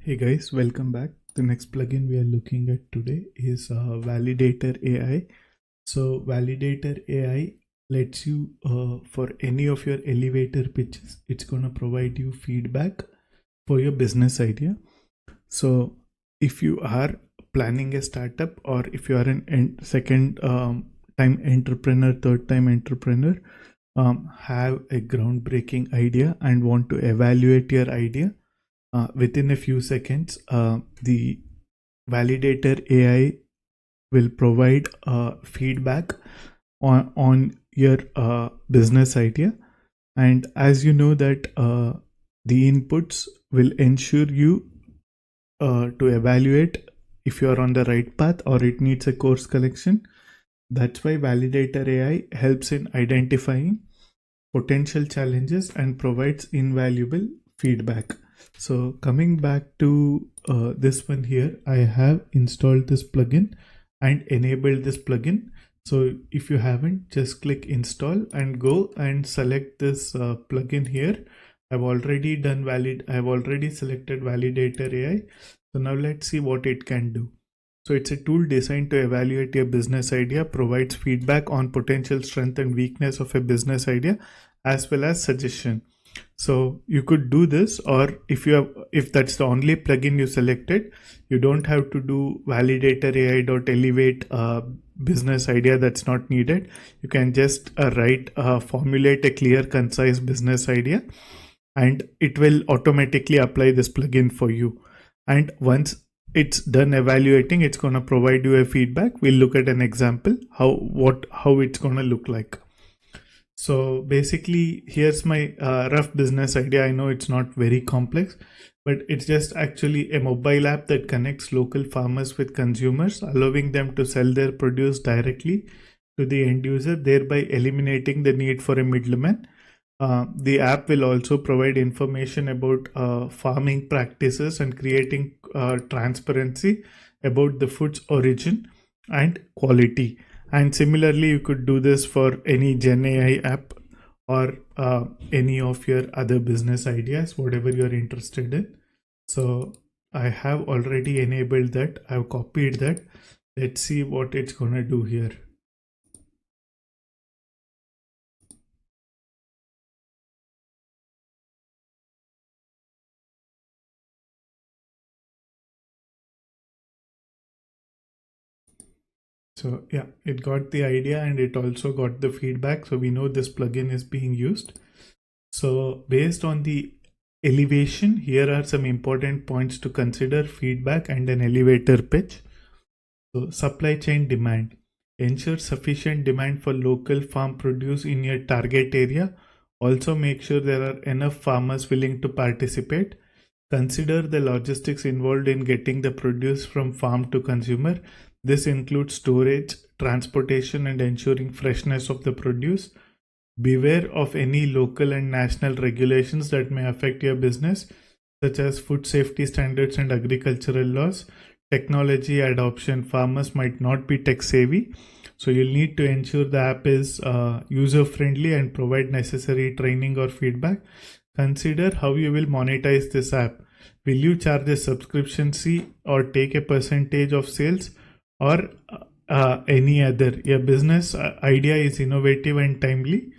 Hey guys, welcome back. The next plugin we are looking at today is Validator AI. So Validator AI lets you for any of your elevator pitches, it's going to provide you feedback for your business idea. So if you are planning a startup, or if you are an second time entrepreneur, third time entrepreneur, have a groundbreaking idea and want to evaluate your idea, within a few seconds, the validator AI will provide feedback on your business idea. And as you know that the inputs will ensure you to evaluate if you are on the right path or it needs a course correction. That's why validator AI helps in identifying potential challenges and provides invaluable feedback. So coming back to this one here, I have installed this plugin and enabled this plugin. So if you haven't, just click install and go and select this plugin here. I've already selected Validator AI. So now let's see what it can do. So it's a tool designed to evaluate your business idea, provides feedback on potential strength and weakness of a business idea, as well as suggestion. So you could do this, or if that's the only plugin you selected, you don't have to do validator AI.elevate business idea. That's not needed. You can just formulate a clear, concise business idea, and it will automatically apply this plugin for you. And once it's done evaluating, it's going to provide you a feedback. We'll look at an example how it's going to look like. So basically, here's my rough business idea. I know it's not very complex, but it's just actually a mobile app that connects local farmers with consumers, allowing them to sell their produce directly to the end user, thereby eliminating the need for a middleman. The app will also provide information about farming practices and creating transparency about the food's origin and quality. And similarly, you could do this for any Gen AI app or any of your other business ideas, whatever you're interested in. So I have already enabled that. I've copied that. Let's see what it's going to do here. So yeah, it got the idea and it also got the feedback. So we know this plugin is being used. So based on the elevation, here are some important points to consider: feedback and an elevator pitch. So supply chain demand. Ensure sufficient demand for local farm produce in your target area. Also make sure there are enough farmers willing to participate. Consider the logistics involved in getting the produce from farm to consumer. This includes storage, transportation, and ensuring freshness of the produce. Beware of any local and national regulations that may affect your business, such as food safety standards and agricultural laws. Technology adoption. Farmers might not be tech savvy, so you'll need to ensure the app is user friendly and provide necessary training or feedback. Consider how you will monetize this app. Will you charge a subscription fee or take a percentage of sales, or any other? Your business idea is innovative and timely.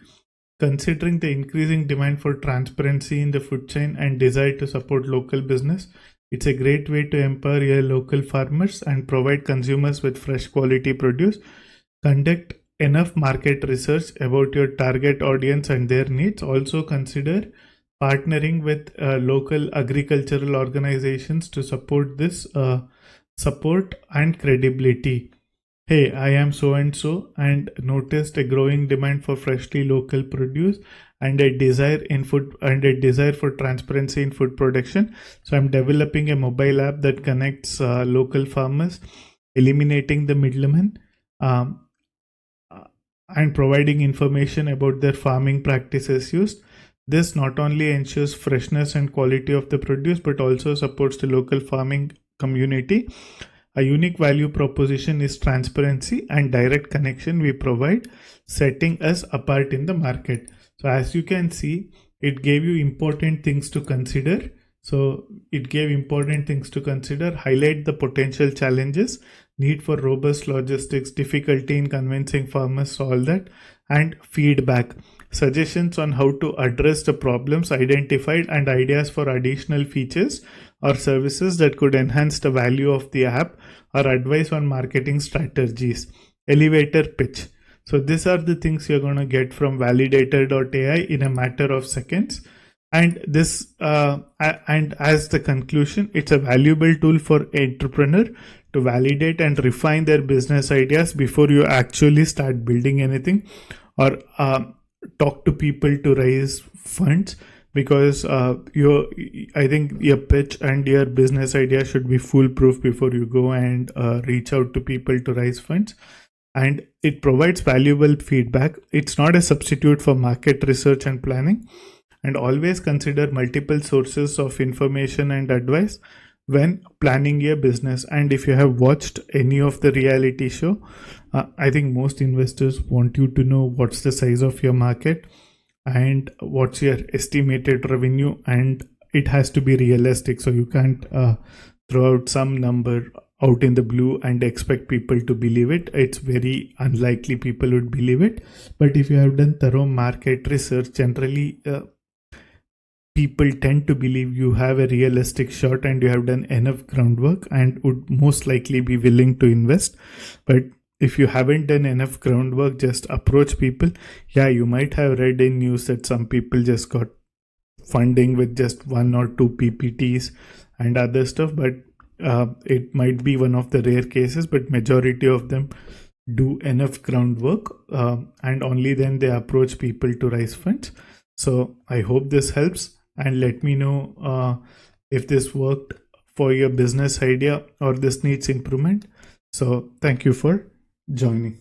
Considering the increasing demand for transparency in the food chain and desire to support local business, it's a great way to empower your local farmers and provide consumers with fresh quality produce. Conduct enough market research about your target audience and their needs. Also consider partnering with local agricultural organizations to support this support and credibility. Hey, I am so and so and noticed a growing demand for freshly local produce and a desire for transparency in food production. So I'm developing a mobile app that connects local farmers, eliminating the middlemen, and providing information about their farming practices used. This not only ensures freshness and quality of the produce, but also supports the local farming community. A unique value proposition is transparency and direct connection we provide, setting us apart in the market. So as you can see, it gave you important things to consider. So it gave important things to consider, highlight the potential challenges, need for robust logistics, difficulty in convincing farmers, all that, and feedback, suggestions on how to address the problems identified, and ideas for additional features or services that could enhance the value of the app, or advice on marketing strategies. Elevator pitch. So these are the things you're going to get from validator.ai in a matter of seconds. And this and as the conclusion, it's a valuable tool for entrepreneur to validate and refine their business ideas before you actually start building anything, or talk to people to raise funds, because I think your pitch and your business idea should be foolproof before you go and reach out to people to raise funds. And it provides valuable feedback. It's not a substitute for market research and planning. And always consider multiple sources of information and advice when planning your business. And if you have watched any of the reality show, I think most investors want you to know what's the size of your market and what's your estimated revenue, and it has to be realistic. So you can't throw out some number out in the blue and expect people to believe it. It's very unlikely people would believe it. But if you have done thorough market research, generally people tend to believe you have a realistic shot and you have done enough groundwork and would most likely be willing to invest. But if you haven't done enough groundwork, just approach people. Yeah, you might have read in news that some people just got funding with just 1 or 2 PPTs and other stuff, but it might be one of the rare cases, but majority of them do enough groundwork, and only then they approach people to raise funds. So I hope this helps, and let me know if this worked for your business idea or this needs improvement. So thank you for joining.